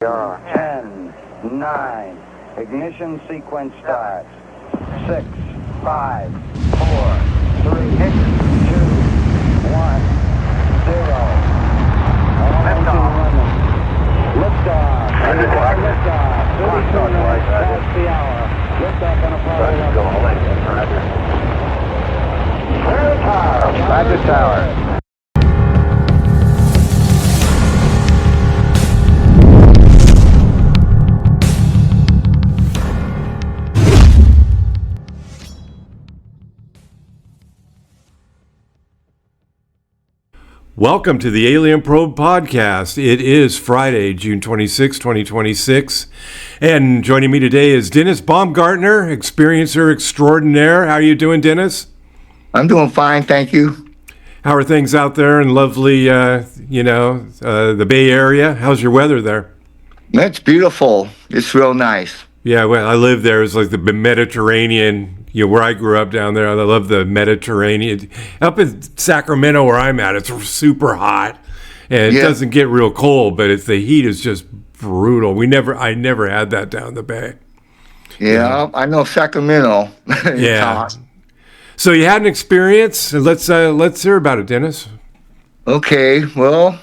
10, 9, ignition sequence starts. 6, 5, 4, 3, 2, 1, 0. Liftoff. Liftoff. 32 minutes past the hour. Liftoff on Apollo 11. Roger Tower. Welcome to the Alien Probe Podcast. It is Friday, June 26, 2026. And joining me today is Dennis Baumgartner, experiencer extraordinaire. How are you doing, Dennis? I'm doing fine, thank you. How are things out there in lovely, the Bay Area? How's your weather there? It's beautiful. It's real nice. Yeah, well, I live there. It's like the Mediterranean, where I grew up down there. I love the Mediterranean. Up in Sacramento, where I'm at, it's super hot, and it doesn't get real cold, but the heat is just brutal. I never had that down the Bay. Yeah, I know Sacramento. Yeah. Hot. So you had an experience. Let's hear about it, Dennis. Okay, well,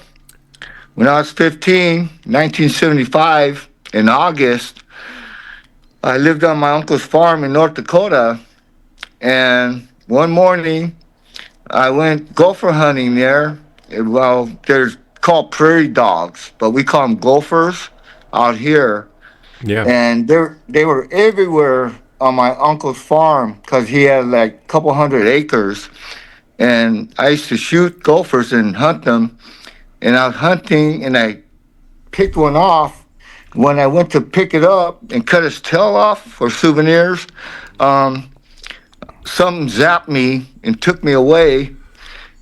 when I was 15, 1975, in August, I lived on my uncle's farm in North Dakota, and one morning I went gopher hunting there. Well, they're called prairie dogs, but we call them gophers out here. Yeah. And they were everywhere on my uncle's farm because he had like a couple hundred acres. And I used to shoot gophers and hunt them. And I was hunting, and I picked one off. When I went to pick it up and cut its tail off for souvenirs, something zapped me and took me away.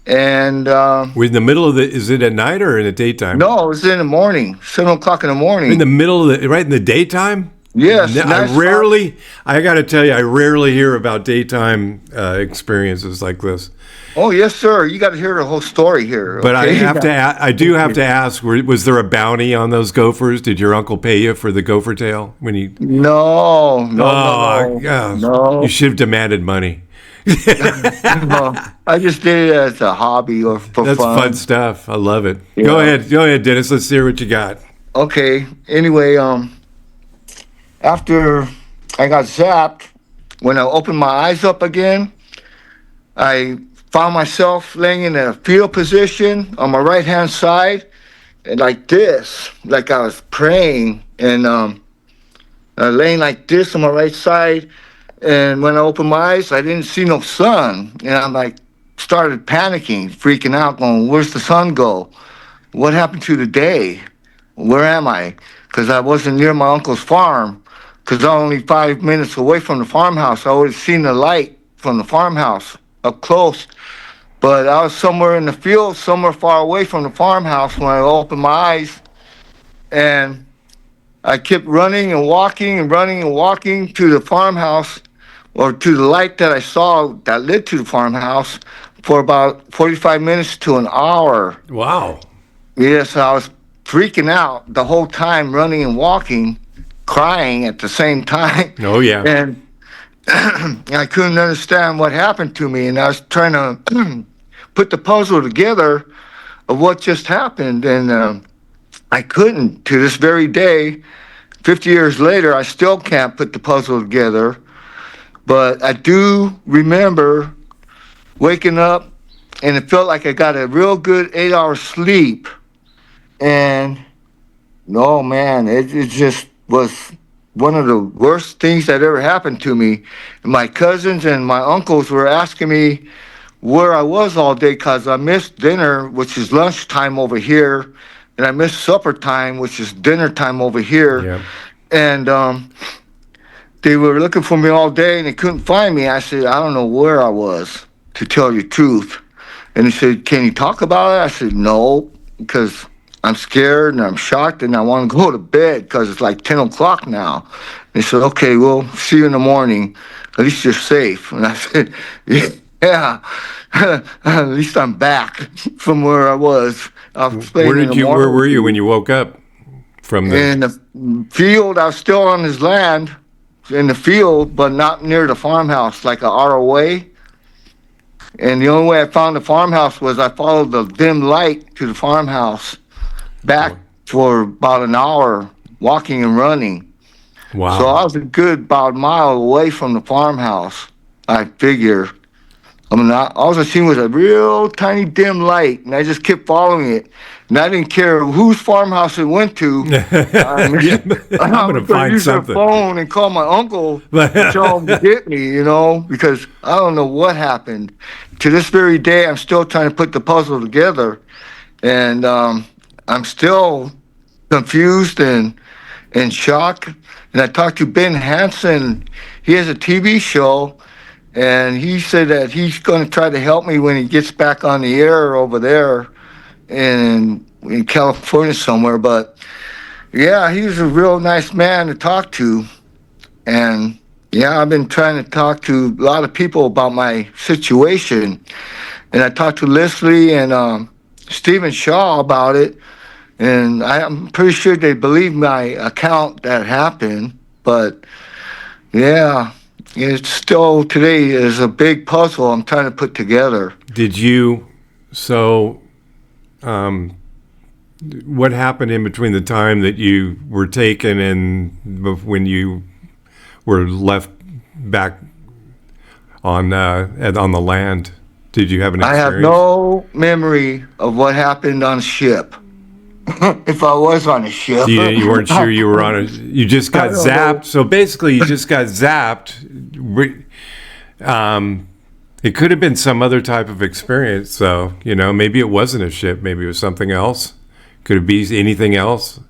And We're in the middle of is it at night or in the daytime? no, it was in the morning, 7 o'clock in the morning. In the middle of right in the daytime? Yes. I got to tell you, I rarely hear about daytime experiences like this. Oh, yes, sir. You got to hear the whole story here. But okay? I do have to ask, was there a bounty on those gophers? Did your uncle pay you for the gopher tail when you? No. No. You should have demanded money. No, I just did it as a hobby or for That's fun. fun stuff. I love it. Yeah. Go ahead, Dennis. Let's hear what you got. Okay. Anyway, after I got zapped, when I opened my eyes up again, I found myself laying in a fetal position on my right-hand side, and like this, like I was praying, and laying like this on my right side. And when I opened my eyes, I didn't see no sun, and I started panicking, freaking out, going, "Where's the sun go? What happened to the day? Where am I?" Because I wasn't near my uncle's farm, because I'm only 5 minutes away from the farmhouse. I would have seen the light from the farmhouse up close. But I was somewhere in the field, somewhere far away from the farmhouse when I opened my eyes. And I kept running and walking to the farmhouse, or to the light that I saw that led to the farmhouse, for about 45 minutes to an hour. Wow. Yes, I was freaking out the whole time, running and walking, crying at the same time. Oh, yeah. And I couldn't understand what happened to me, and I was trying to put the puzzle together of what just happened, and I couldn't. To this very day, 50 years later, I still can't put the puzzle together. But I do remember waking up, and it felt like I got a real good 8-hour sleep. And no, man, it just was one of the worst things that ever happened to me. And my cousins and my uncles were asking me where I was all day, because I missed dinner, which is lunchtime over here, and I missed supper time, which is dinner time over here. Yeah. And they were looking for me all day, and they couldn't find me. I said, I don't know where I was, to tell you the truth. And they said, can you talk about it? I said, no, because I'm scared and I'm shocked and I want to go to bed because it's like 10 o'clock now. They said, okay, we'll see you in the morning. At least you're safe. And I said, yeah, at least I'm back from where I was. Where were you when you woke up? from the. In the field, I was still on his land in the field, but not near the farmhouse, like a ROA. And the only way I found the farmhouse was I followed the dim light to the farmhouse back for about an hour, walking and running. Wow. So I was a good about a mile away from the farmhouse, I figure. All I seen was a real tiny dim light, and I just kept following it. And I didn't care whose farmhouse it went to. I'm going to find use something. their phone and call my uncle and tell him to get me, because I don't know what happened. To this very day, I'm still trying to put the puzzle together, and I'm still confused and in shock. And I talked to Ben Hansen. He has a TV show. And he said that he's going to try to help me when he gets back on the air over there in California somewhere. But, yeah, he was a real nice man to talk to. And, yeah, I've been trying to talk to a lot of people about my situation. And I talked to Leslie and Stephen Shaw about it. And I'm pretty sure they believe my account that happened. But, yeah. It's still today is a big puzzle I'm trying to put together. What happened in between the time that you were taken and when you were left back on the land? Did you have an experience? I have no memory of what happened on ship. If I was on a ship. You weren't sure you were on a. You just got zapped. So basically, you just got zapped. It could have been some other type of experience. So maybe it wasn't a ship. Maybe it was something else. Could it be anything else?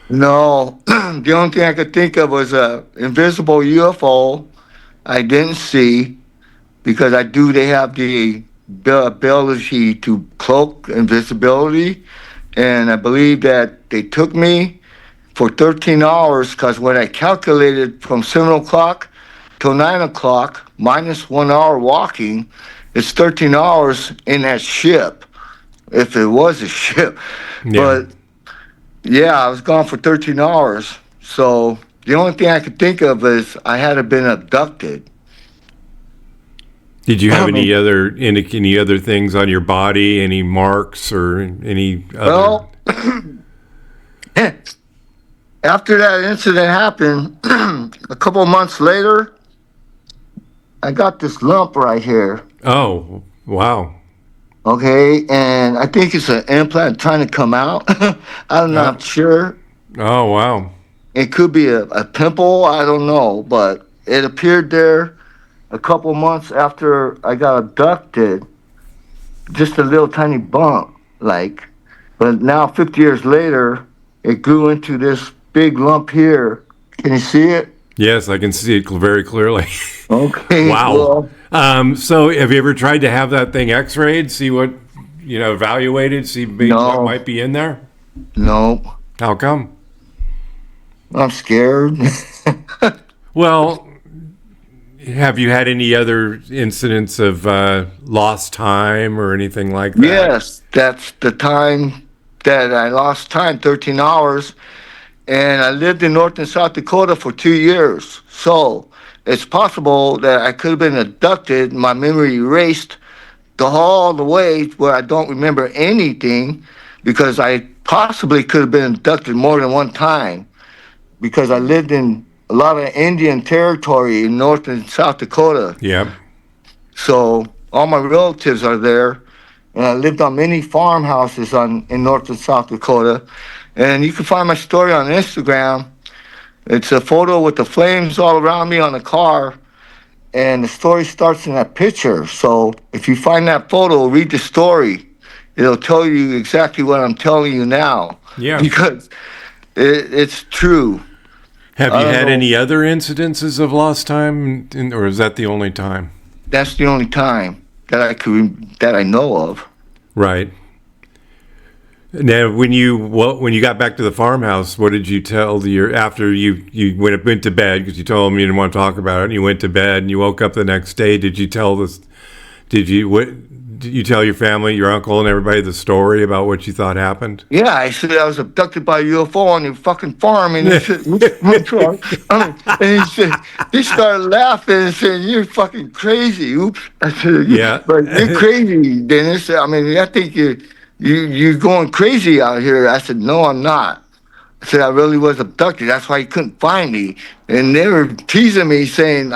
No, the only thing I could think of was a invisible UFO I didn't see, because they have the ability to cloak invisibility. And I believe that they took me for 13 hours, because when I calculated from 7 o'clock till 9 o'clock, minus 1 hour walking, it's 13 hours in that ship, if it was a ship. Yeah. But, yeah, I was gone for 13 hours. So the only thing I could think of is I had been abducted. Did you have any other things on your body? Any marks or any other? Well, after that incident happened, a couple of months later, I got this lump right here. Oh, wow. Okay, and I think it's an implant trying to come out. I'm not sure. Oh, wow. It could be a pimple. I don't know, but it appeared there a couple months after I got abducted. Just a little tiny bump, but now 50 years later, it grew into this big lump here. Can you see it? Yes, I can see it very clearly. Okay. Wow. So have you ever tried to have that thing x-rayed, see what, evaluated, see what might be in there? No. How come? I'm scared. Well, have you had any other incidents of lost time or anything like that? Yes, that's the time that I lost time, 13 hours. And I lived in North and South Dakota for 2 years. So it's possible that I could have been abducted, my memory erased all the way where I don't remember anything, because I possibly could have been abducted more than one time, because I lived in a lot of Indian territory in North and South Dakota. Yeah. So all my relatives are there, and I lived on many farmhouses in North and South Dakota. And you can find my story on Instagram. It's a photo with the flames all around me on the car, and the story starts in that picture. So if you find that photo, read the story. It'll tell you exactly what I'm telling you now. Yeah. Because it's true. Have you had any other incidences of lost time, or is that the only time? That's the only time that I know of. Right. Now, when you got back to the farmhouse, what did you tell after you went to bed, because you told them you didn't want to talk about it, and you went to bed and you woke up the next day? Did you tell this? Did did you tell your family, your uncle, and everybody the story about what you thought happened? Yeah, I said I was abducted by a UFO on your fucking farm, and he said, "What's wrong?" And he said, they started laughing and saying, "You're fucking crazy." Oops. I said, Yeah. "But you're crazy, Dennis. I mean, I think you're going crazy out here." I said, "No, I'm not." I said, "I really was abducted. That's why you couldn't find me." And they were teasing me, saying,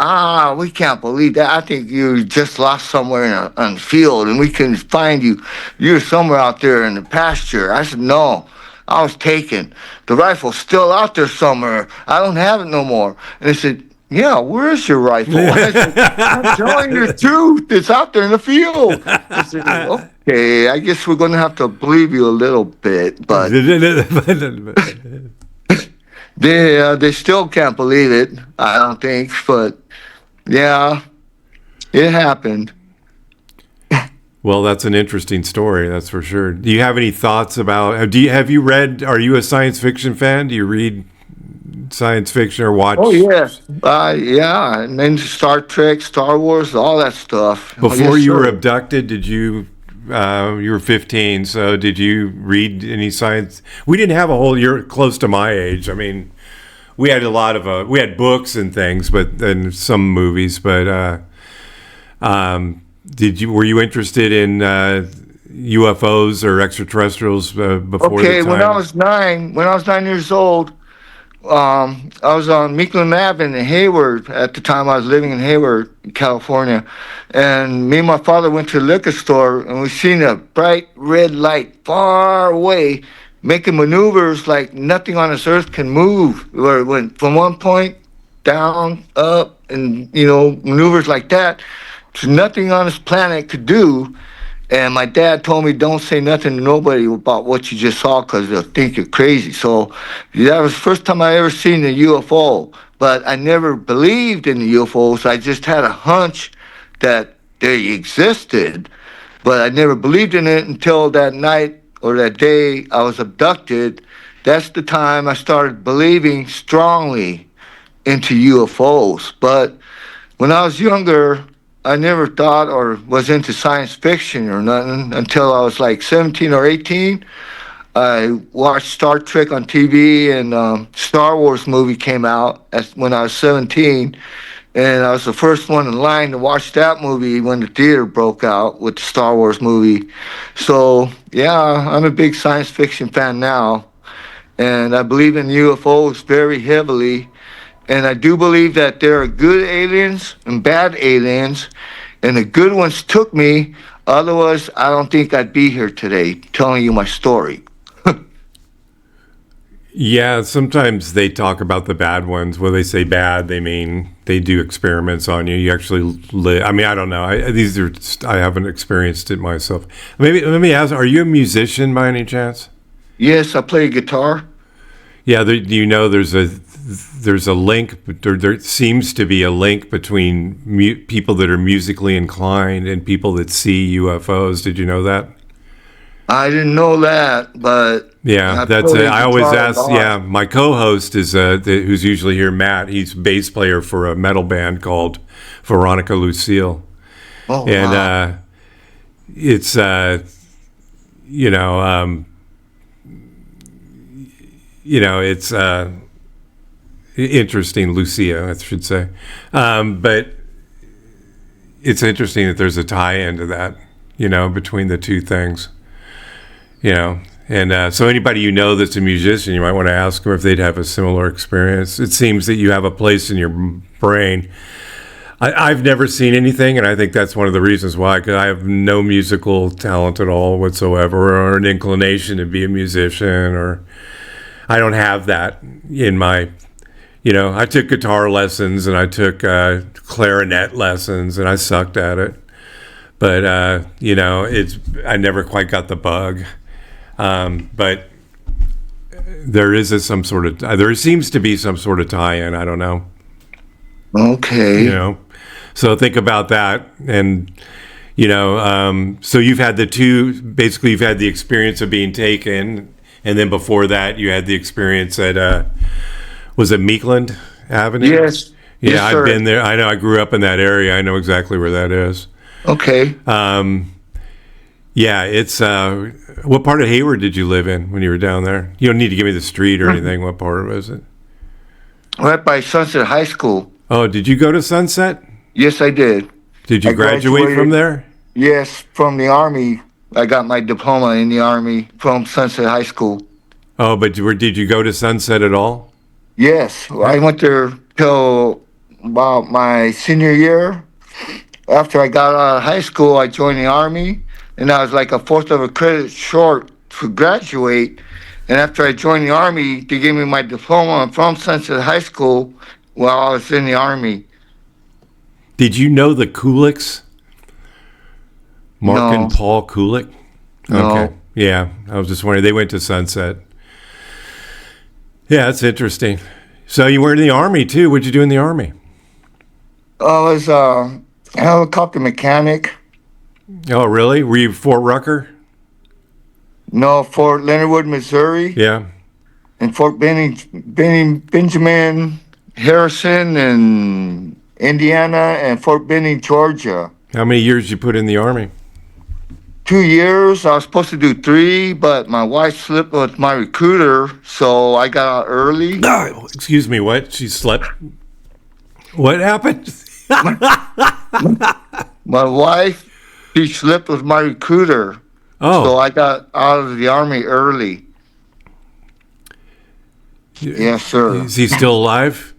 we can't believe that. I think you just lost somewhere in a field, and we couldn't find you. You're somewhere out there in the pasture." I said, "No, I was taken. The rifle's still out there somewhere. I don't have it no more." And they said, "Yeah, where's your rifle?" I said, "I'm telling you the truth. It's out there in the field." I said, "Okay, I guess we're going to have to believe you a little bit, but..." They still can't believe it, I don't think, but yeah, it happened. Well, that's an interesting story, that's for sure. Do you have any thoughts about? Have you read? Are you a science fiction fan? Do you read science fiction or watch? Oh yes, yeah, and then Star Trek, Star Wars, all that stuff. Before Yes, you were sir. abducted, did you? You were 15, so did you read any science? We didn't have a whole. You're close to my age. I mean, we had a lot of we had books and things, but and some movies. But were you interested in UFOs or extraterrestrials before Okay, the time? when I was 9 years old, I was on Meekland Avenue in Hayward. At the time, I was living in Hayward, California, and me and my father went to the liquor store, and we seen a bright red light far away, making maneuvers like nothing on this earth can move. Where it went from one point down, up, and maneuvers like that, to nothing on this planet could do. And my dad told me, "Don't say nothing to nobody about what you just saw, because they'll think you're crazy." So that was the first time I ever seen a UFO. But I never believed in the UFOs. I just had a hunch that they existed, but I never believed in it until that night or that day I was abducted. That's the time I started believing strongly into UFOs. But when I was younger, I never thought or was into science fiction or nothing until I was like 17 or 18. I watched Star Trek on TV, and Star Wars movie came out when I was 17. And I was the first one in line to watch that movie when the theater broke out with the Star Wars movie. So, yeah, I'm a big science fiction fan now. And I believe in UFOs very heavily. And I do believe that there are good aliens and bad aliens, and the good ones took me. Otherwise, I don't think I'd be here today telling you my story. Yeah, sometimes they talk about the bad ones. When they say bad, they mean they do experiments on you. You actually live. I mean, I don't know. I haven't experienced it myself. Maybe let me ask: are you a musician by any chance? Yes, I play guitar. Yeah, do you know there's a link? There seems to be a link between people that are musically inclined and people that see UFOs. Did you know that? I didn't know that, but yeah, that's it. I always ask. Yeah, my co-host is who's usually here, Matt. He's bass player for a metal band called Veronica Lucille, and wow. it's it's interesting, Lucia, I should say. But it's interesting that there's a tie-in to that, between the two things, And so anybody that's a musician, you might want to ask them if they'd have a similar experience. It seems that you have a place in your brain. I've never seen anything, and I think that's one of the reasons why, because I have no musical talent at all whatsoever, or an inclination to be a musician, or I don't have that in my, I took guitar lessons and I took clarinet lessons, and I sucked at it. But, I never quite got the bug. But there seems to be some sort of tie-in. I don't know. Okay. So think about that. And, so you've had basically you've had the experience of being taken. And then before that, you had the experience at, was it Meekland Avenue? Yes. Yeah, Yes, I've sir. been there. I know. I grew up in that area. I know exactly where that is. Okay. Yeah, it's what part of Hayward did you live in when you were down there? You don't need to give me the street or anything. What part was it? Right by Sunset High School. Oh, did you go to Sunset? Yes, I did. Did you I graduate from graduated- there? Yes, from the Army. I got my diploma in the Army from Sunset High School. Oh, but did you go to Sunset at all? Yes, I went there till about my senior year. After I got out of high school, I joined the Army, and I was like a fourth of a credit short to graduate. And after I joined the Army, they gave me my diploma from Sunset High School while I was in the Army. Did you know the Kulicks? Mark No. and Paul Kulik? No. Okay. Yeah, I was just wondering. They went to Sunset. Yeah, that's interesting. So you were in the Army, too. What'd you do in the Army? I was a helicopter mechanic. Oh, really? Were you Fort Rucker? No, Fort Leonard Wood, Missouri, Yeah. and Fort Benjamin Harrison in Indiana, and Fort Benning, Georgia. How many years did you put in the Army? 2 years. I was supposed to do 3, but my wife slipped with my recruiter, so I got out early. Oh, excuse me, what? She slept? What happened? My wife, she slipped with my recruiter, so Oh, I got out of the Army early. Yes, sir. is he still alive?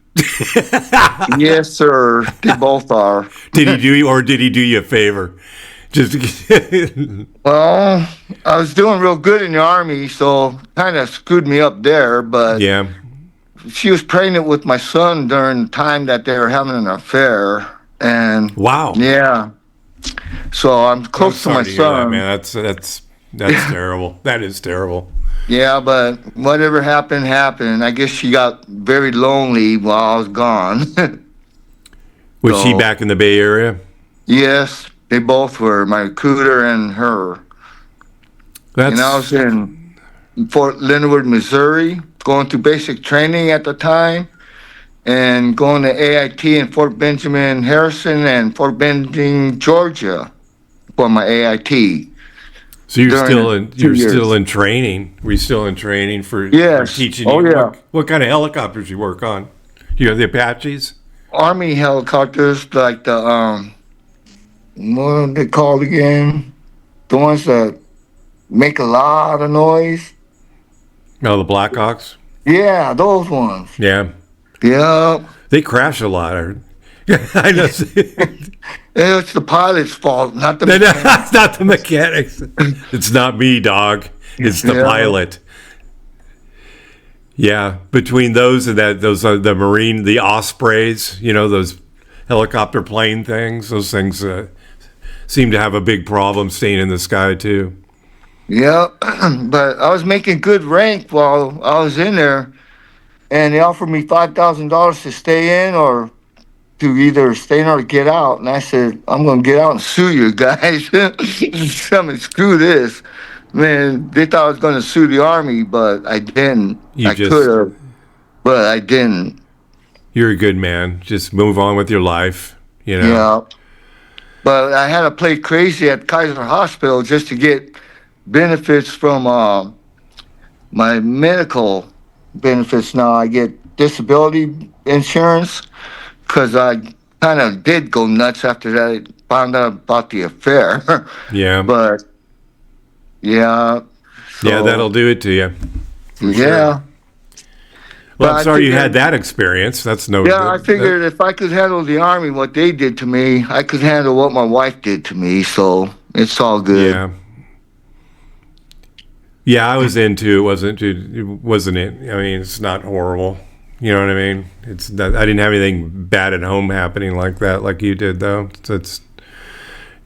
Yes, sir. They both are. Did he do you, or did he do you a favor? Just Well, I was doing real good in the Army, so kind of screwed me up there, but yeah. she was pregnant with my son during the time that they were having an affair, and Wow. yeah, so I'm close to my Sorry hear that, son. man. That's terrible. That is terrible. Yeah, but whatever happened, happened. I guess she got very lonely while I was gone. Was she So- back in the Bay Area? Yes, they both were, my recruiter and her. That's And I was in Fort Leonard Wood, Missouri, going through basic training at the time, and going to AIT in Fort Benjamin Harrison and Fort Benning, Georgia, for my AIT. so you're during still in 2 years. still in training. Were you still in training for Yes. for teaching Oh, you? yeah. What kind of helicopters you work on? You have the Apaches? Army helicopters, like the what are they called again? The ones that make a lot of noise. Oh, the Blackhawks? Yeah, those ones. Yeah. Yep. They crash a lot. I know. It's the pilot's fault, not the It's not the mechanics. It's not me, dog. It's the Yeah. pilot. Yeah, between those and those are the Marine, the Ospreys, those helicopter plane things. Those things seem to have a big problem staying in the sky too. Yep. But I was making good rank while I was in there, and they offered me $5,000 to stay in or to either stay in or get out. And I said, I'm going to get out and sue you guys. I mean, screw this. Man, they thought I was going to sue the Army, but I didn't. I could have, but I didn't. You're a good man. Just move on with your life. Yeah. But I had to play crazy at Kaiser Hospital just to get benefits from my medical benefits. Now I get disability insurance because I kind of did go nuts after that. I found out about the affair. Yeah. But yeah. Yeah, that'll do it to you. Yeah. Well, But I I'm sorry you figured- had that experience. That's no. Yeah, I figured if I could handle the Army, what they did to me, I could handle what my wife did to me. So it's all good. Yeah. Yeah, I was into it. Wasn't it? I mean, it's not horrible. You know what I mean? It's not, I didn't have anything bad at home happening like that, like you did, though. So it's,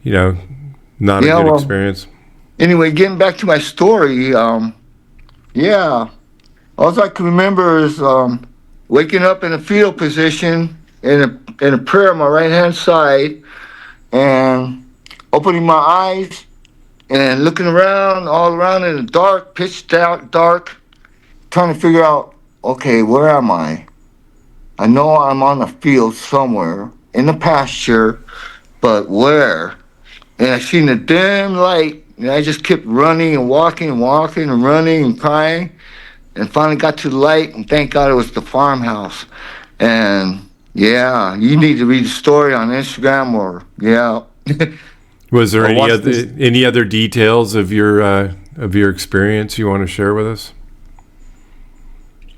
not a Yeah, good well, experience. Anyway, getting back to my story, yeah, all I can remember is waking up in a fetal position in a prayer on my right hand side, and opening my eyes and looking around, all around in the dark, pitch dark, trying to figure out, okay, where am I? I know I'm on a field somewhere in the pasture, but where? And I seen a dim light And I just kept running and walking and walking and running and crying. And finally got to the light, and thank God it was the farmhouse. And yeah, you need to read the story on Instagram or, yeah. Was there Or any watch other this- any other details of your experience you want to share with us?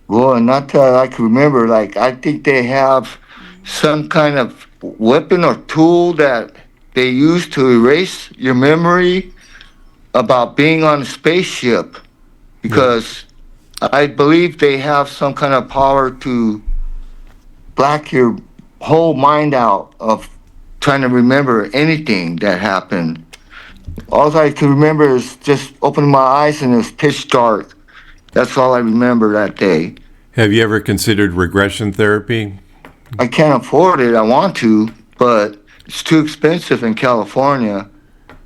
Well, not that I can remember. Like, I think they have some kind of weapon or tool that they use to erase your memory about being on a spaceship. Because I believe they have some kind of power to black your whole mind out of trying to remember anything that happened. All I can remember is just opening my eyes and it was pitch dark. That's all I remember that day. Have you ever considered regression therapy? I can't afford it. I want to, but it's too expensive in California.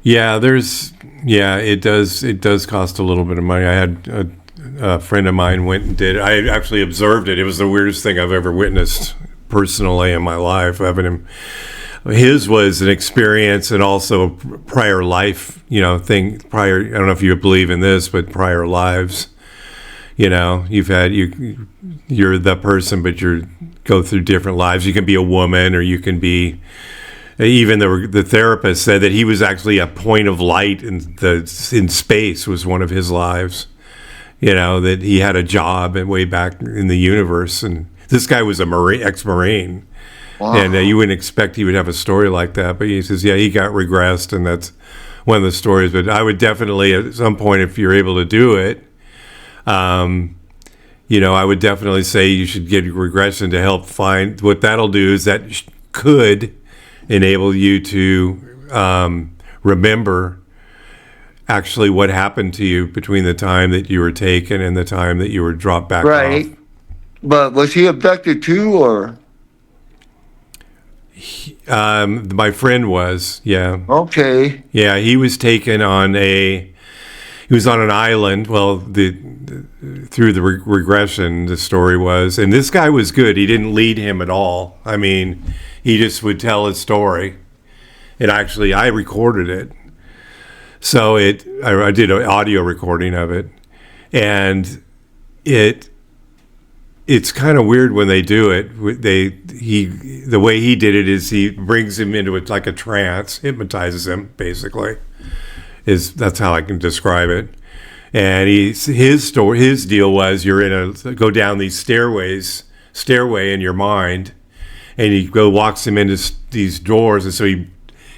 Yeah, it does cost a little bit of money. I had a friend of mine went and did it. I actually observed it. It was the weirdest thing I've ever witnessed personally in my life. Having him, his was an experience and also a prior life, thing. Prior, I don't know if you believe in this, but prior lives. You've had you're the person, but you go through different lives. You can be a woman, or you can be. Even the therapist said that he was actually a point of light in space was one of his lives. That he had a job way back in the universe, and this guy was a ex-Marine. Wow. And you wouldn't expect he would have a story like that, but he says, yeah, he got regressed, and that's one of the stories. But I would definitely, at some point, if you're able to do it, I would definitely say you should get regression to help find what that'll do is that could enable you to remember actually what happened to you between the time that you were taken and the time that you were dropped back Right. off. But was he abducted too, or? My friend was, yeah. Okay. Yeah, he was taken on he was on an island. Well, through the regression, the story was, and this guy was good. He didn't lead him at all. I mean, he just would tell his story. And actually, I recorded it. So I did an audio recording of it. And it's kind of weird when they do it. The way he did it is he brings him into like a trance, hypnotizes him, basically. That's how I can describe it. And his deal was go down these stairway in your mind, and he walks him into these doors, and so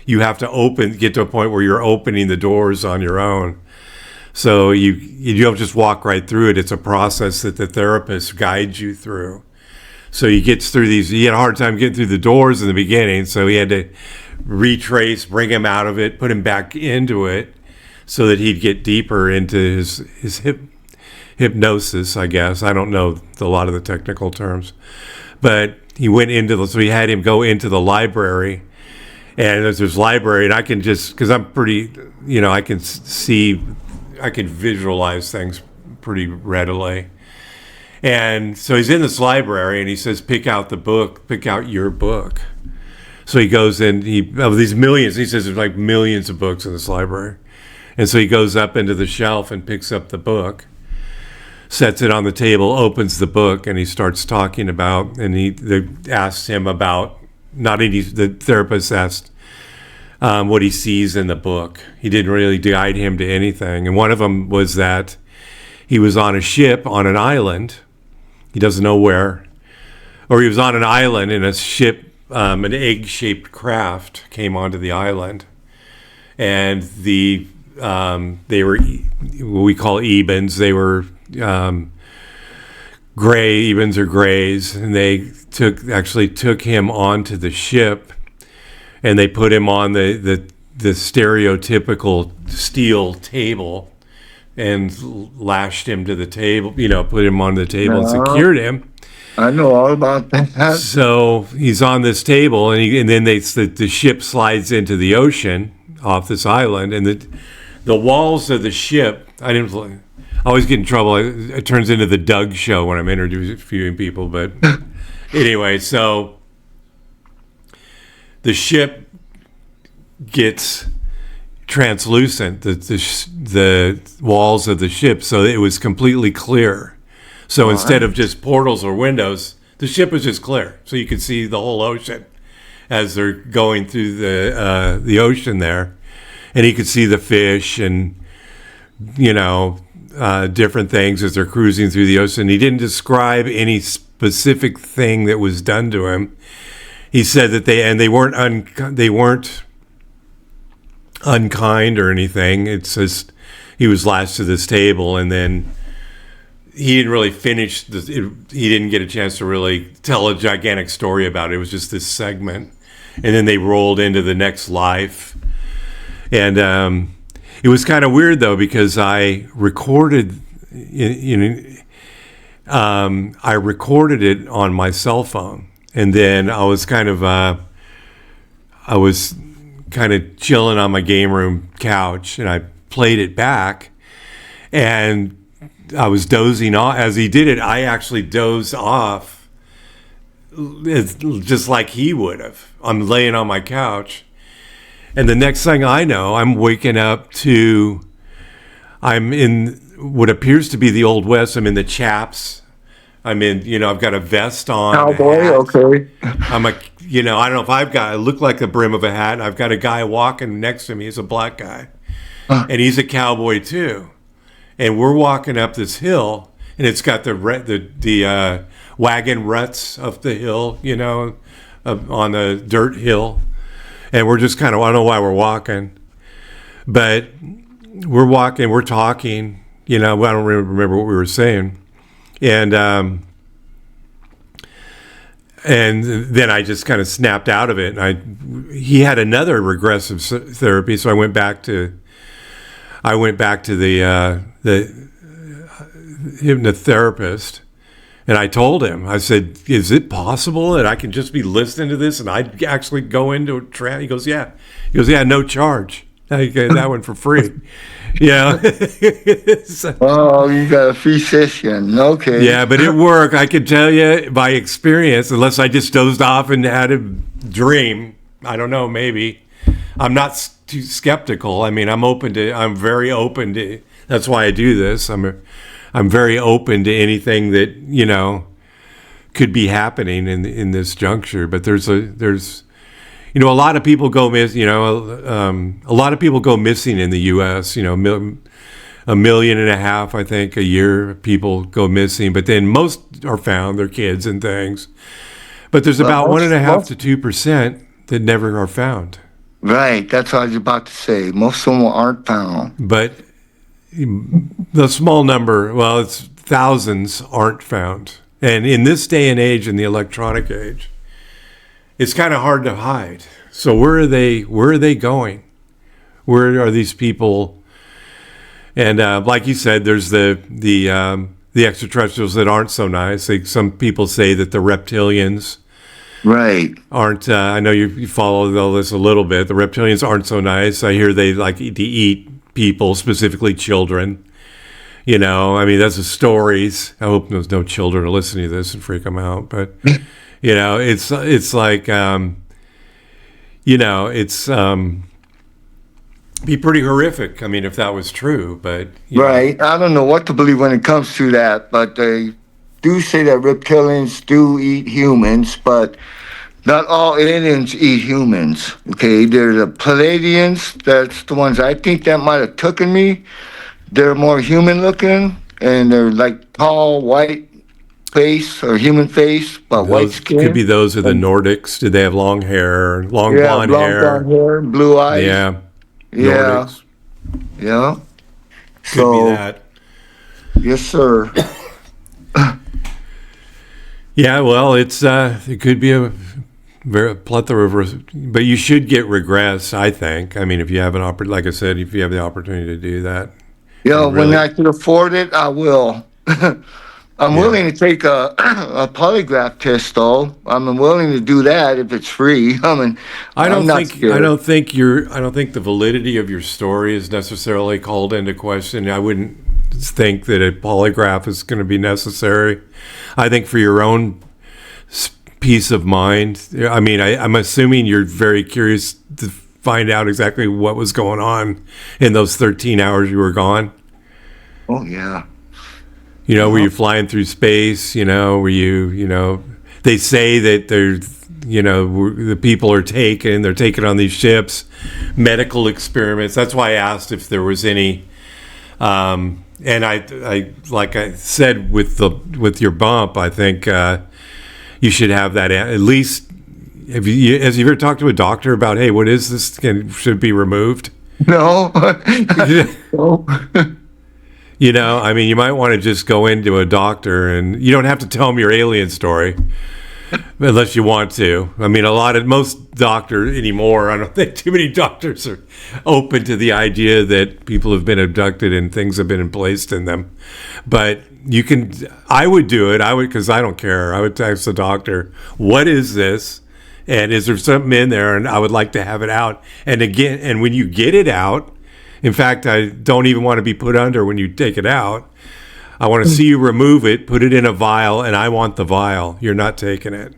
you have to get to a point where you're opening the doors on your own. So you don't just walk right through it. It's a process that the therapist guides you through. So he gets through these. He had a hard time getting through the doors in the beginning, so he had to retrace, bring him out of it, put him back into it, so that he'd get deeper into his hypnosis, I guess. I don't know a lot of the technical terms. But he went so he had him go into the library. And there's this library, and I can because I'm pretty, I can visualize things pretty readily. And so he's in this library, and he says, pick out your book. So he goes in, of these millions, he says there's like millions of books in this library. And so he goes up into the shelf and picks up the book, sets it on the table, opens the book, and he starts talking about, and they asked him about, the therapist asked what he sees in the book. He didn't really guide him to anything. And one of them was that he was on a ship on an island. He doesn't know where. Or he was on an island, and a ship, an egg-shaped craft came onto the island. And they were what we call ebens. They were gray, ebens or grays, and they took him onto the ship, and they put him on the stereotypical steel table and lashed him to the table, put him on the table and secured him. I know all about that. So he's on this table, and then the ship slides into the ocean off this island, and the walls of the ship, I always get in trouble. It turns into the Doug show when I'm interviewing people. But anyway, so the ship translucent, the walls of the ship, so it was completely clear. So instead of just portals or windows, the ship was just clear, so you could see the whole ocean as they're going through the ocean there, and he could see the fish and different things as they're cruising through the ocean. He didn't describe any specific thing that was done to him. He said that they weren't unkind or anything. It's just he was lashed to this table, and then he didn't really finish. He didn't get a chance to really tell a gigantic story about it. It was just this segment, and then they rolled into the next life, and it was kind of weird though because I recorded, I recorded it on my cell phone, and then I was kind of chilling on my game room couch, and I played it back, and I was dozing off as he did it. I actually dozed off, just like he would have. I'm laying on my couch, and the next thing I know, I'm waking up to, I'm in what appears to be the Old West. I'm in the chaps. I'm in, I've got a vest on. Cowboy, okay. I'm I don't know if I look like the brim of a hat, and I've got a guy walking next to me. He's a black guy, and he's a cowboy too. And we're walking up this hill, and it's got the wagon ruts of the hill, on the dirt hill. And we're just kind of, I don't know why we're walking, but we're walking, we're talking, I don't really remember what we were saying. And then I just kind of snapped out of it. And he had another regressive therapy, so I went back to the hypnotherapist, and I told him, I said, is it possible that I can just be listening to this and I'd actually go into a trance? He goes, yeah. He goes, yeah, no charge. I get that one for free. So, oh, you got a free session. Okay. Yeah, but it worked. I can tell you by experience, unless I just dozed off and had a dream. I don't know, maybe. I'm not too skeptical. I mean, I'm very open to, that's why I do this. I'm very open to anything that, could be happening in this juncture. But there's a lot of people go a lot of people go missing in the U.S., 1.5 million, I think, a year people go missing, but then most are found, they're kids and things. But there's about 1.5 to 2% that never are found. Right, that's what I was about to say. Most of them aren't found. But the small number, well, it's thousands, aren't found. And in this day and age, in the electronic age, it's kind of hard to hide. So where are they going? Where are these people? And like you said, there's the extraterrestrials that aren't so nice. Some people say that the reptilians right aren't. I know you follow all this a little bit. The reptilians aren't so nice. I hear they like to eat people, specifically children. I mean, that's the stories. I hope there's no children are listening to this and freak them out. But it's like it's be pretty horrific. I mean, if that was true, but right. I don't know what to believe when it comes to that, but they do say that reptilians do eat humans, but not all aliens eat humans. Okay, they're the Palladians. That's the ones I think that might have taken me. They're more human looking, and they're like tall, white face or human face, but white skin. Could be those are the Nordics. Did they have long hair, blonde hair? Blonde hair, blue eyes. Yeah. Nordics. Yeah. Could be that. Yes, sir. Yeah, well, it could be a very plethora of, but you should get regress, I think. I mean, if you have like I said, if you have the opportunity to do that. Yeah, when I can afford it, I will. I'm willing to take a polygraph test, though. I'm willing to do that if it's free. I don't think the validity of your story is necessarily called into question. I wouldn't think that a polygraph is going to be necessary. I think for your own peace of mind. I mean, I'm assuming you're very curious to find out exactly what was going on in those 13 hours you were gone? Oh, yeah. Were you flying through space? Were you, they say that there's, the people are they're taken on these ships, medical experiments. That's why I asked if there was any, and I like I said with your bump, I think you should have that at least. Have you ever talked to a doctor about, hey, what is this? Should it be removed? No. No. You might want to just go into a doctor, and you don't have to tell them your alien story unless you want to. Most doctors anymore, I don't think too many doctors are open to the idea that people have been abducted and things have been placed in them. But I would do it. Because I don't care. I would text the doctor, what is this? And is there something in there? And I would like to have it out. And when you get it out, in fact, I don't even want to be put under when you take it out. I want to see you remove it, put it in a vial, and I want the vial. You're not taking it.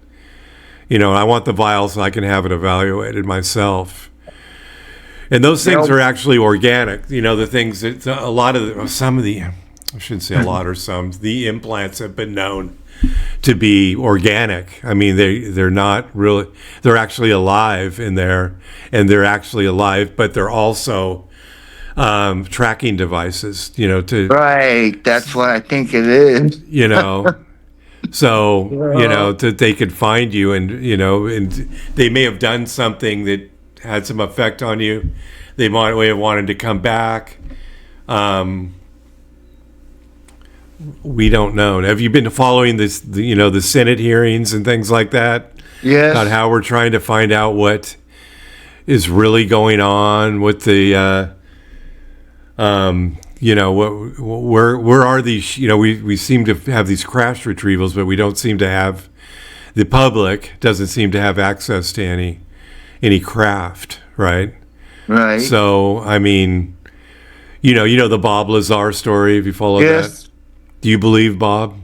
I want the vial so I can have it evaluated myself. And those things are actually organic. The things that I shouldn't say a lot or some, the implants have been known to be organic. They're not really, they're actually alive in there, and they're actually alive, but they're also tracking devices, Right, that's what I think it is. So, that they could find you, and, and they may have done something that had some effect on you. They might have wanted to come back. We don't know. Have you been following this, the Senate hearings and things like that? Yes. About how we're trying to find out what is really going on with the, where are these, we seem to have these crash retrievals, but we don't seem to have, the public doesn't seem to have access to any craft, right? Right. So, the Bob Lazar story, if you follow that. Do you believe Bob?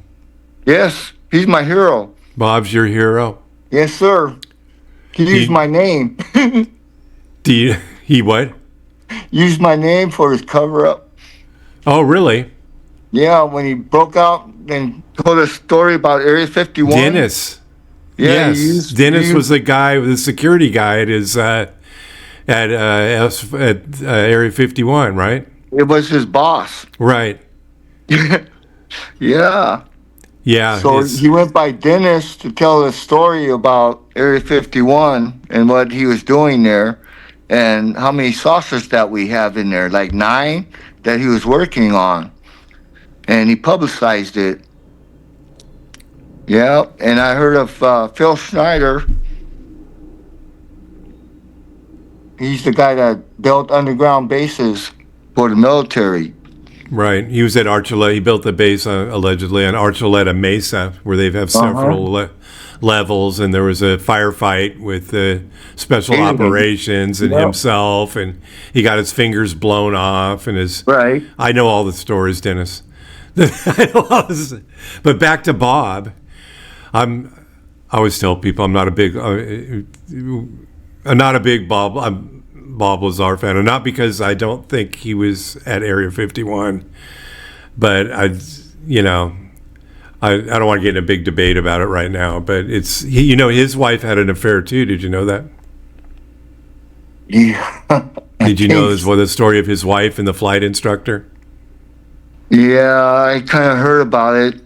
Yes, he's my hero. Bob's your hero? Yes, sir. He used my name. He what? Used my name for his cover-up. Oh, really? Yeah, when he broke out and told a story about Area 51. Dennis. Yeah, yes. Dennis was the guy, the security guy at his at Area 51, right? It was his boss. Right. Yeah. Yeah. So he went by Dennis to tell the story about Area 51 and what he was doing there, and how many saucers that we have in there, like 9 that he was working on. And he publicized it. Yeah, and I heard of Phil Schneider. He's the guy that built underground bases for the military. Right. He was at Archuleta. He built the base allegedly on Archuleta Mesa, where they have several levels, and there was a firefight with the special operations and himself, and he got his fingers blown off, and his. Right. I know all the stories, Dennis. But back to Bob. I always tell people I'm not a big Bob Lazar fan, and not because I don't think he was at Area 51, but I don't want to get in a big debate about it right now. But his wife had an affair too. Did you know that? Yeah. Did you know the story of his wife and the flight instructor? Yeah, I kind of heard about it.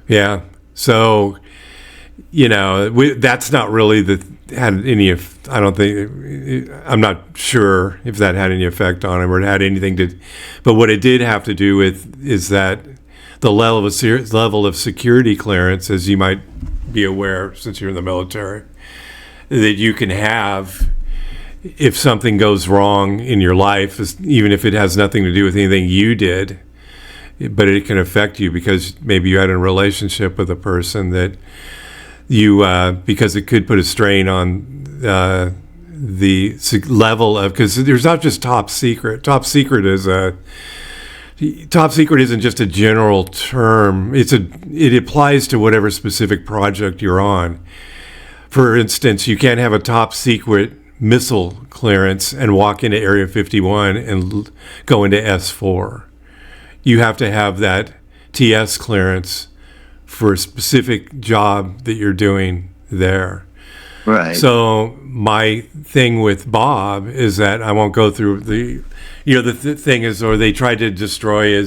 Yeah. So, that's not really had any. I don't think. I'm not sure if that had any effect on him or it had anything to. But what it did have to do with is that the level of security clearance, as you might be aware, since you're in the military, that you can have if something goes wrong in your life, even if it has nothing to do with anything you did. But it can affect you because maybe you had a relationship with a person that you, because it could put a strain on the level of, because there's not just top secret. Top secret isn't just a general term. It applies to whatever specific project you're on. For instance, you can't have a top secret missile clearance and walk into Area 51 and go into S4. You have to have that TS clearance for a specific job that you're doing there. Right. So my thing with Bob is that I won't go through the thing is, or they tried to destroy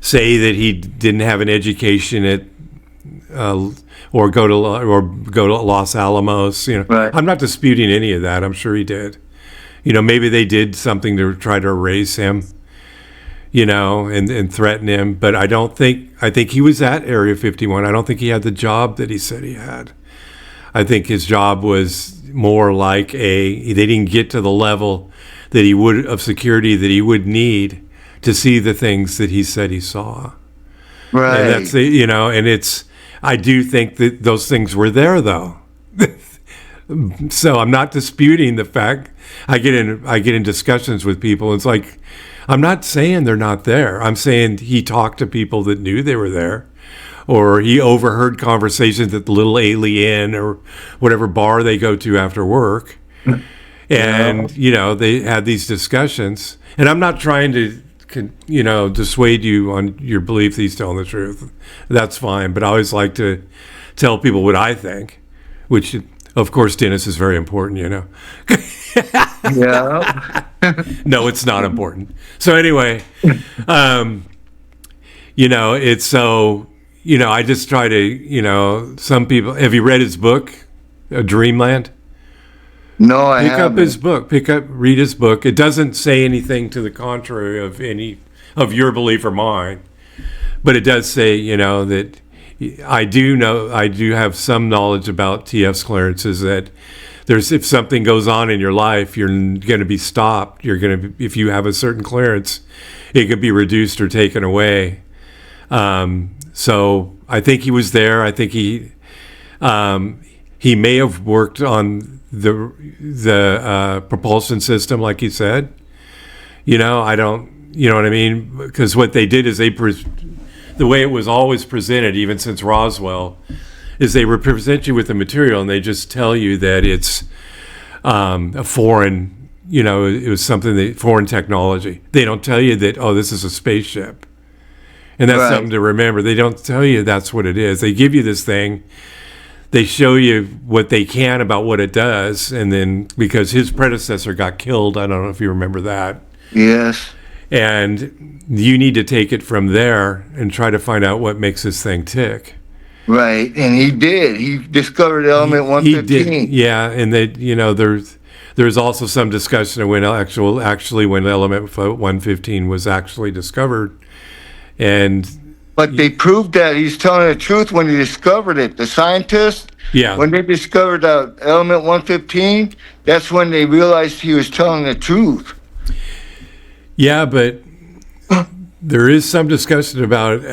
say that he didn't have an education at or go to Los Alamos. Right. I'm not disputing any of that. I'm sure he did. Maybe they did something to try to erase him, and threaten him. But I think he was at Area 51. I don't think he had the job that he said he had. I think his job was more like they didn't get to the level that he would of security that he would need to see the things that he said he saw. Right. And that's and I do think that those things were there though. So I'm not disputing the fact. I get in discussions with people. It's like, I'm not saying they're not there. I'm saying he talked to people that knew they were there, or he overheard conversations at the Little Alien or whatever bar they go to after work. And, they had these discussions. And I'm not trying to, dissuade you on your belief that he's telling the truth. That's fine. But I always like to tell people what I think, which, of course, Dennis, is very important, Yeah. No, it's not important. So anyway, it's so, I just try to, some people, have you read his book, Dreamland? No, I haven't. Pick up his book. Read his book. It doesn't say anything to the contrary of any of your belief or mine, but it does say, that I do have some knowledge about TS clearances, that if something goes on in your life, you're going to be stopped. If you have a certain clearance, it could be reduced or taken away. So I think he was there. I think he may have worked on the propulsion system, like you said. I don't, what I mean? Because what they did is the way it was always presented, even since Roswell, is they present you with the material and they just tell you that it's a foreign, it was foreign technology. They don't tell you that, this is a spaceship. And that's something to remember. They don't tell you that's what it is. They give you this thing. They show you what they can about what it does. And then because his predecessor got killed, I don't know if you remember that. Yes. And you need to take it from there and try to find out what makes this thing tick. Right, and he did. He discovered element 115. He did, yeah, and there's also some discussion of when element 115 was actually discovered, but they proved that he's telling the truth when he discovered it. The scientists, when they discovered element 115, that's when they realized he was telling the truth. Yeah, but there is some discussion about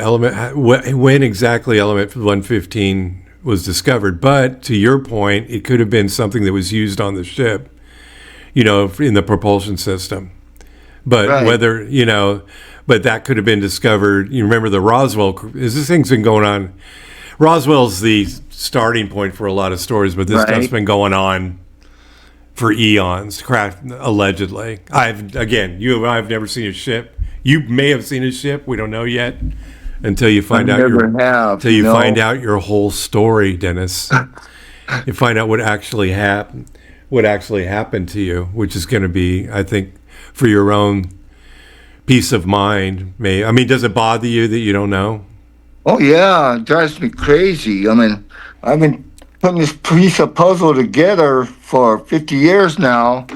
when exactly element 115 was discovered. But to your point, it could have been something that was used on the ship, in the propulsion system. But whether, but that could have been discovered. You remember the Roswell, this thing's been going on. Roswell's the starting point for a lot of stories, but this stuff's been going on for eons, allegedly. I've never seen a ship. You may have seen a ship. We don't know yet until you find out find out your whole story, Dennis. You find out what actually happened to you, which is going to be, I think, for your own peace of mind. Does it bother you that you don't know? Oh yeah, it drives me crazy. I've been putting this piece of puzzle together for 50 years now,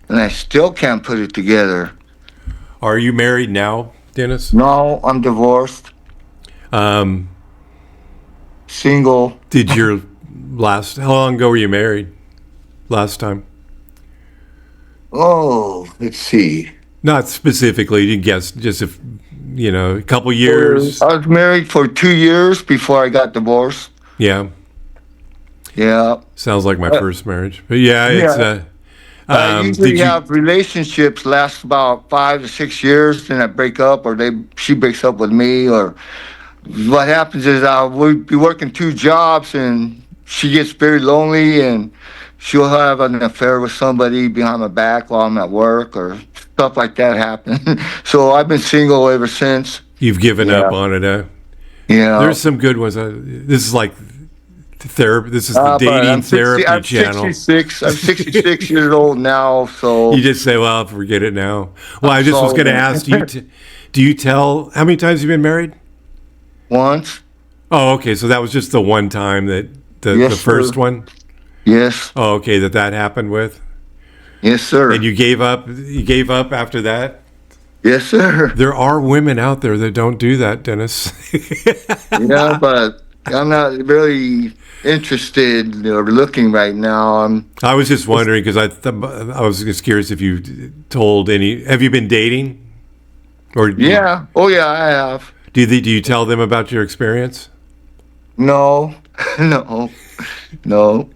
and I still can't put it together. Are you married now, Dennis? No, I'm divorced. Single. How long ago were you married last time? Oh, let's see. Not specifically, you guess, just a couple years. I was married for 2 years before I got divorced. Yeah. Yeah. Sounds like my first marriage. But it's I usually have relationships last about 5 to 6 years, then I break up, or she breaks up with me, or what happens is we'll be working 2 jobs, and she gets very lonely, and she'll have an affair with somebody behind my back while I'm at work, or stuff like that happen. So I've been single ever since. You've given Yeah. up on it, huh? Yeah. There's some good ones. This is like therapy. This is the But dating I'm 60 therapy I'm channel. 66. I'm 66 years old now, so You just say, "Well, forget it now." Well, I just was going to ask you. Do you tell how many times you've been married? once. Oh, okay. So that was just the one time that the Yes, first sir. one. Yes. Oh, okay. That happened with, Yes, sir. and you gave up. You gave up after that. Yes, sir. There are women out there that don't do that, Dennis. Yeah, but I'm not really interested or looking right now. I was just wondering because I was just curious if you told any. Have you been dating? Or Yeah. Oh, yeah, I have. do you tell them about your experience? No. No. No.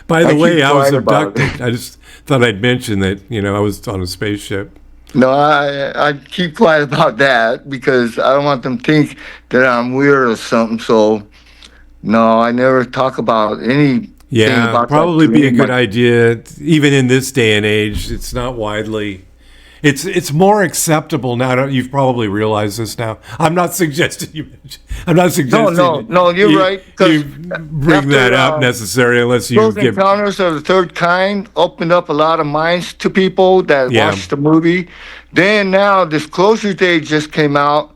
By the I way, keep I was quiet about it. abducted. I just thought I'd mention that I was on a spaceship. No, I keep quiet about that because I don't want them to think that I'm weird or something. So, no, I never talk about any. Yeah, about probably that to be a good anybody. idea. Even in this day and age, it's not widely. It's more acceptable now. You've probably realized this now. I'm not suggesting you. I'm not suggesting. No, you're right, 'cause You bring that after, up necessarily unless you Close give. Encounters of the Third Kind opened up a lot of minds to people that Yeah. watched the movie. Then now Disclosure Day just came out,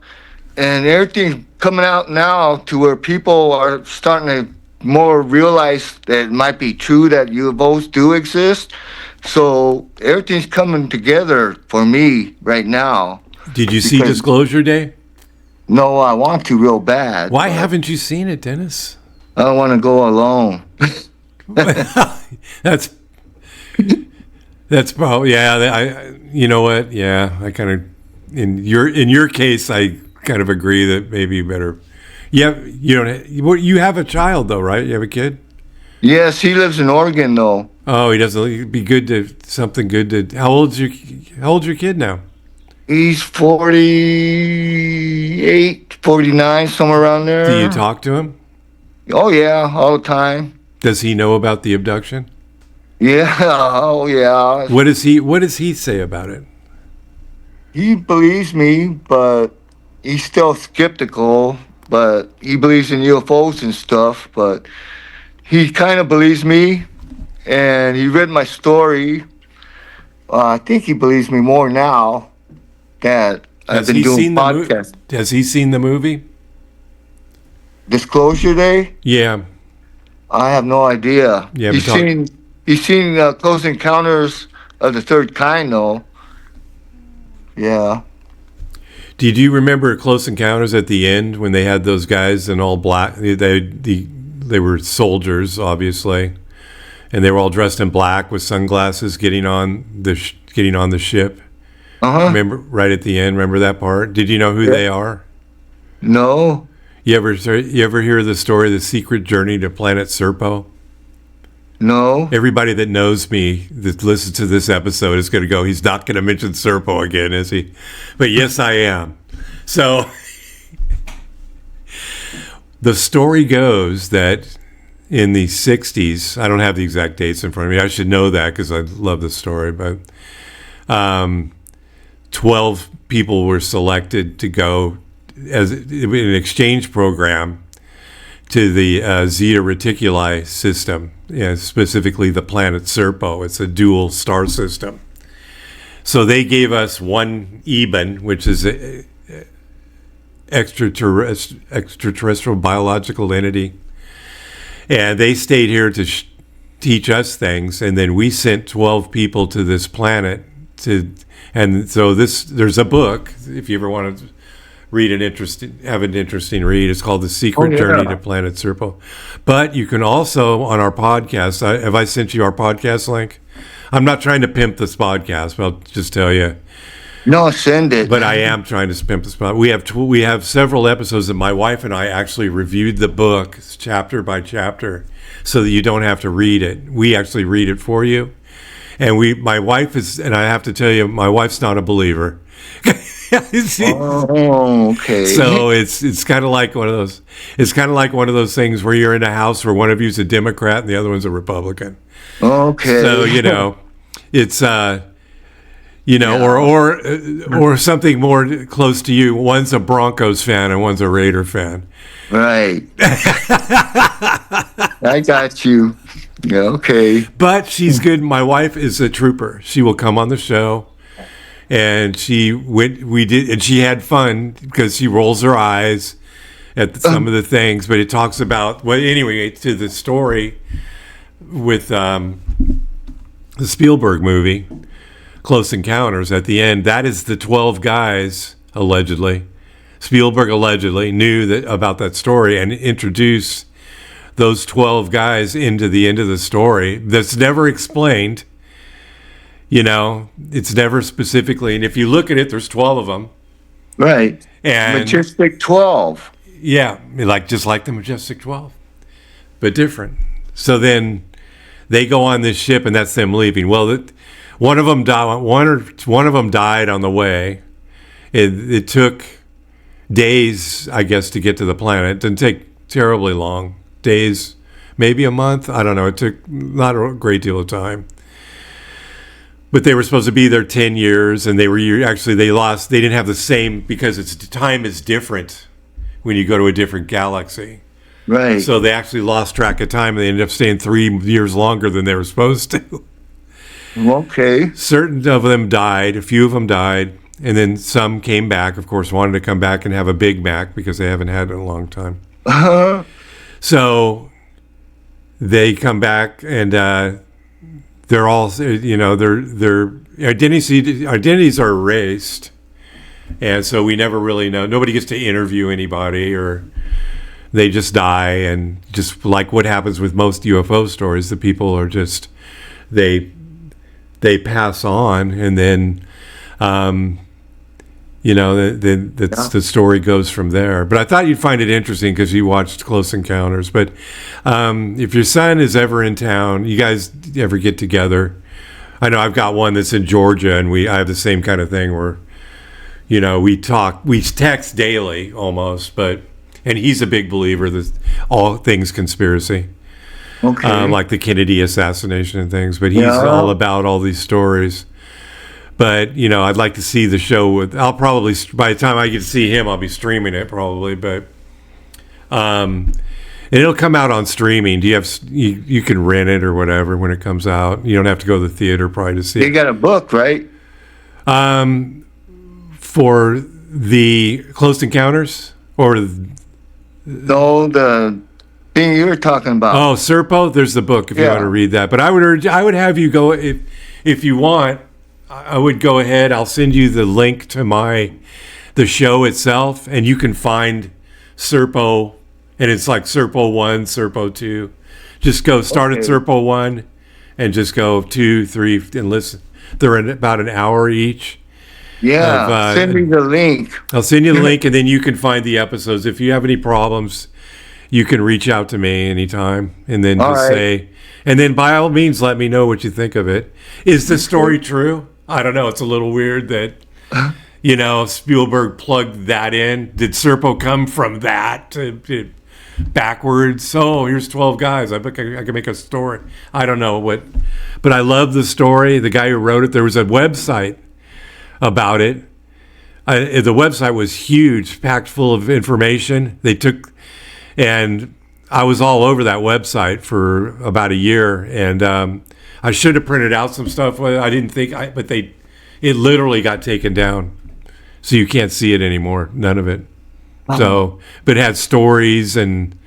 and everything's coming out now to where people are starting to more realize that it might be true that UFOs do exist. So everything's coming together for me right now. Did you see because- Disclosure Day? No, I want to real bad. Why but haven't you seen it, Dennis? I don't want to go alone. That's probably I you know what? Yeah, I kind of in your case, I kind of agree that maybe you better. Yeah, you have a child though, right? You have a kid. Yes, he lives in Oregon though. Oh, he doesn't. It'd be good to something good to. How old's your kid now? He's 48, 49, somewhere around there. Do you talk to him? Oh, yeah, all the time. Does he know about the abduction? Yeah, oh, yeah. What does he say about it? He believes me, but he's still skeptical. But he believes in UFOs and stuff. But he kind of believes me, and he read my story. I think he believes me more now that I've Has been he doing seen the podcasts. Has he seen the movie? Disclosure Day? Yeah. I have no idea. Yeah, he's seen Close Encounters of the Third Kind, though. Yeah. Did you remember Close Encounters at the end when they had those guys in all black? They were soldiers, obviously, and they were all dressed in black with sunglasses, getting on the ship. Remember right at the end? Remember that part? Did you know who they are? No. You ever hear the story, The Secret Journey to Planet Serpo? No. Everybody that knows me that listens to this episode is going to go, he's not going to mention Serpo again, is he? But yes, I am. So the story goes that in the 60s, I don't have the exact dates in front of me. I should know that because I love the story. But 12 people were selected to go as an exchange program to the Zeta Reticuli system, specifically the planet Serpo. It's a dual star system. So they gave us one Eben, which is a extraterrestrial biological entity, and they stayed here to teach us things, and then we sent 12 people to this planet and so there's a book if you ever want to have an interesting read. It's called The Secret Journey to Planet Serpo. But you can also on our podcast. Have I sent you our podcast link? I'm not trying to pimp this podcast, but I'll just tell you. No, send it. But I am trying to pimp this podcast. We have several episodes that my wife and I actually reviewed the book chapter by chapter, so that you don't have to read it. We actually read it for you. And my wife is, and I have to tell you, my wife's not a believer. Oh, okay. So it's kind of like one of those. It's kind of like one of those things where you're in a house where one of you's a Democrat and the other one's a Republican. Okay. So it's or something more close to you. One's a Broncos fan and one's a Raider fan. Right. I got you. Yeah, okay. But she's good. My wife is a trooper. She will come on the show. And she had fun because she rolls her eyes at some of the things, but it talks about, anyway, to the story with the Spielberg movie, Close Encounters, at the end, that is the 12 guys, allegedly. Spielberg allegedly knew about that story and introduced those 12 guys into the end of the story. That's never explained. It's never specifically, and if you look at it, there's 12 of them. Right. And Majestic 12. Yeah, just like the Majestic 12, but different. So then they go on this ship, and that's them leaving. Well, one of them died on the way. It took days, I guess, to get to the planet. It didn't take terribly long. Days, maybe a month. I don't know. It took not a great deal of time. But they were supposed to be there 10 years, and they didn't have the same, because time is different when you go to a different galaxy. Right. So they actually lost track of time, and they ended up staying 3 years longer than they were supposed to. Okay. Certain of them died, a few of them died, and then some came back, of course, wanted to come back and have a Big Mac because they haven't had it in a long time. So they come back, and they're all, their identities are erased, and so we never really know. Nobody gets to interview anybody, or they just die. And just like what happens with most UFO stories, the people are just they pass on, and then the story goes from there. But I thought you'd find it interesting because you watched Close Encounters. But if your son is ever in town, you guys ever get together? I know I've got one that's in Georgia, and I have the same kind of thing where, we text daily almost, and he's a big believer that all things conspiracy. Okay. Like the Kennedy assassination and things, but he's all about all these stories. But, I'd like to see the show I'll probably, by the time I get to see him, I'll be streaming it probably, but, and it'll come out on streaming. Do you can rent it or whatever when it comes out. You don't have to go to the theater probably to see it. You got a book, right? For the Close Encounters, or No, the thing you were talking about. Oh, Serpo. There's the book if you want to read that. But I would have you go if you want. I would go ahead. I'll send you the link to the show itself, and you can find Serpo, and it's like Serpo 1, Serpo 2. Just go start at Serpo 1 and just go 2, 3, and listen. They're in about an hour each. Yeah, send me the link. I'll send you the link, and then you can find the episodes. If you have any problems, you can reach out to me anytime, and then say, and then by all means, let me know what you think of it. Is the story true? I don't know. It's a little weird that, Spielberg plugged that in. Did Serpo come from that backwards? Oh, here's 12 guys. I can make a story. I don't know but I love the story. The guy who wrote it, there was a website about it. The website was huge, packed full of information. And I was all over that website for about a year, and I should have printed out some stuff. I didn't think, but it literally got taken down, so you can't see it anymore. None of it. Wow. So, but it had stories and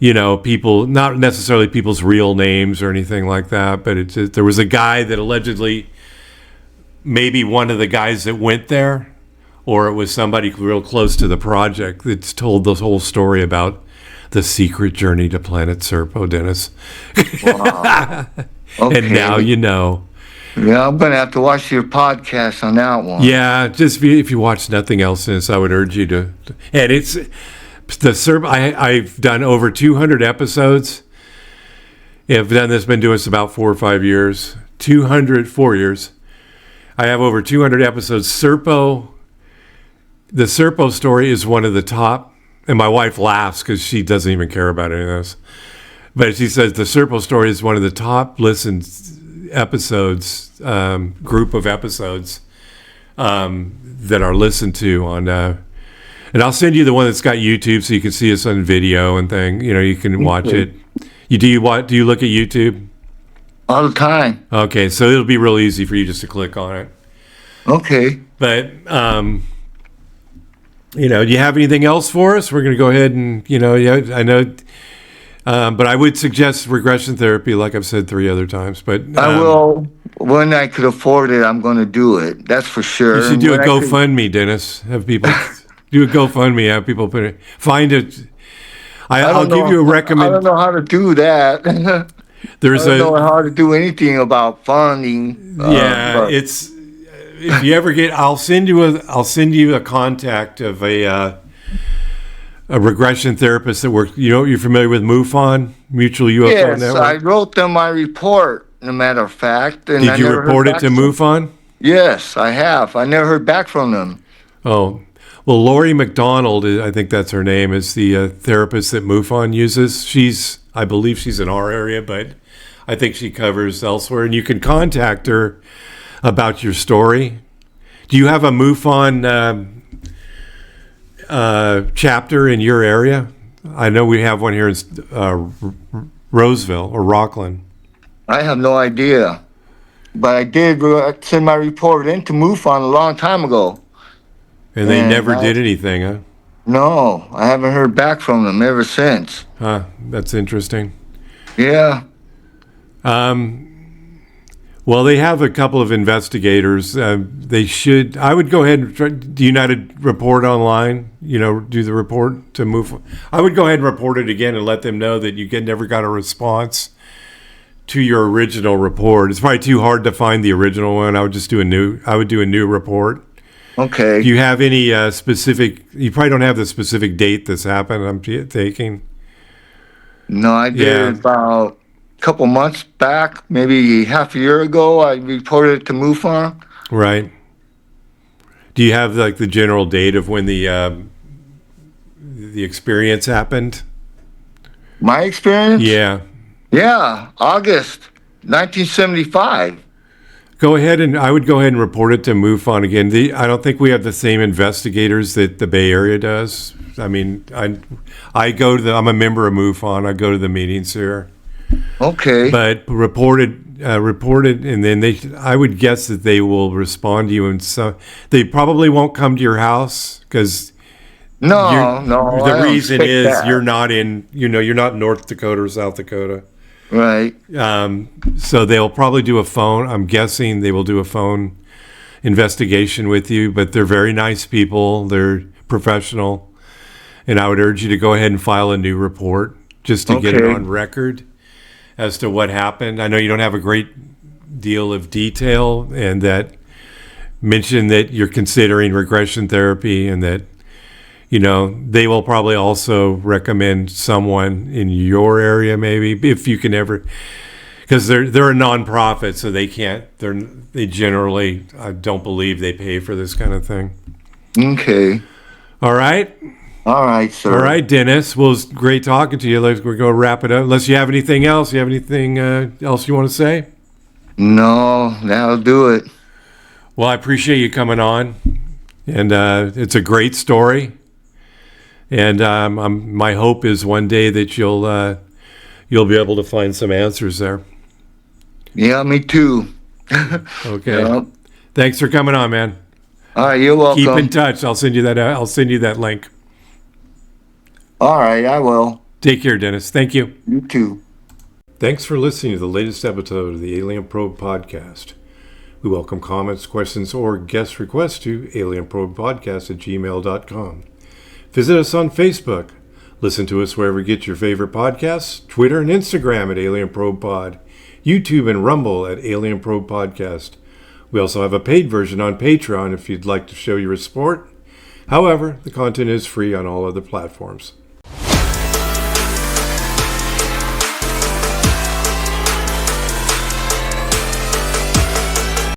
people, not necessarily people's real names or anything like that. But there was a guy that allegedly, maybe one of the guys that went there, or it was somebody real close to the project that's told the whole story about the secret journey to planet Serpo, Dennis. Wow. Okay. And now you know. Yeah, I'm going to have to watch your podcast on that one. Yeah, just if you watch nothing else in this, I would urge you to. And it's the Serpo. I've done over 200 episodes. I've been doing this about 4 or 5 years. 4 years. I have over 200 episodes. The Serpo story is one of the top, and my wife laughs because she doesn't even care about any of this. But she says the Serpo story is one of the top listened episodes, group of episodes that are listened to on. And I'll send you the one that's got YouTube, so you can see us on video and thing. You know, you can watch it. Do you look at YouTube? All the time. Okay, so it'll be real easy for you just to click on it. Okay. But you know, do you have anything else for us? We're going to go ahead and, you know, yeah, I know. But I would suggest regression therapy, like I've said 3 other times. But I will. When I could afford it, I'm going to do it. That's for sure. You should do a GoFundMe, Dennis. Have people do a GoFundMe. Have people put it. Find it. I'll give you a recommend. I don't know how to do that. There's I don't know how to do anything about funding. It's. If you ever get, I'll send you a contact of a regression therapist that works. You know, you're familiar with MUFON, Mutual UFO Network? Yes, I wrote them my report. As a matter of fact, and did you report it to MUFON? Yes, I have. I never heard back from them. Oh, well, Lori McDonald, I think that's her name, is the therapist that MUFON uses. I believe she's in our area, but I think she covers elsewhere. And you can contact her about your story. Do you have a MUFON chapter in your area? I know we have one here in Roseville or Rockland. I have no idea, but I did send my report into MUFON a long time ago. And they never did anything, huh? No, I haven't heard back from them ever since. Huh, that's interesting. Yeah. Well, they have a couple of investigators. They should. I would go ahead and try. Do you not report online? You know, do the report to move. I would go ahead and report it again and let them know that you never got a response to your original report. It's probably too hard to find the original one. I would just do a new. I would do a new report. Okay. Do you have any specific? You probably don't have the specific date this happened. I'm taking. No, I did about couple months back, maybe half a year ago, I reported it to MUFON. Right. Do you have like the general date of when the experience happened? My experience? Yeah. Yeah, August 1975. I would go ahead and report it to MUFON again. I don't think we have the same investigators that the Bay Area does. I mean, I'm a member of MUFON. I go to the meetings here. Okay. But reported, and then I would guess that they will respond to you, and so they probably won't come to your house because the reason is you're not in North Dakota or South Dakota, right? So they'll probably do a phone. I'm guessing they will do a phone investigation with you, but they're very nice people. They're professional, and I would urge you to go ahead and file a new report just to get it on record as to what happened. I know you don't have a great deal of detail, and that mention that you're considering regression therapy, and that, you know, they will probably also recommend someone in your area, maybe, if you can ever, because they're a nonprofit, so they generally, I don't believe they pay for this kind of thing. Okay. All right. All right, sir. All right, Dennis. Well, it's great talking to you. We're going to wrap it up. Unless you have anything else. You have anything else you want to say? No, that'll do it. Well, I appreciate you coming on. And it's a great story. And my hope is one day that you'll be able to find some answers there. Yeah, me too. Okay. Yep. Thanks for coming on, man. All right, you're welcome. Keep in touch. I'll send you that link. All right, I will. Take care, Dennis. Thank you. You too. Thanks for listening to the latest episode of the Alien Probe Podcast. We welcome comments, questions, or guest requests to alienprobepodcast@gmail.com. Visit us on Facebook. Listen to us wherever you get your favorite podcasts, Twitter and Instagram at Alien Probe Pod, YouTube and Rumble at Alien Probe Podcast. We also have a paid version on Patreon if you'd like to show your support. However, the content is free on all other platforms.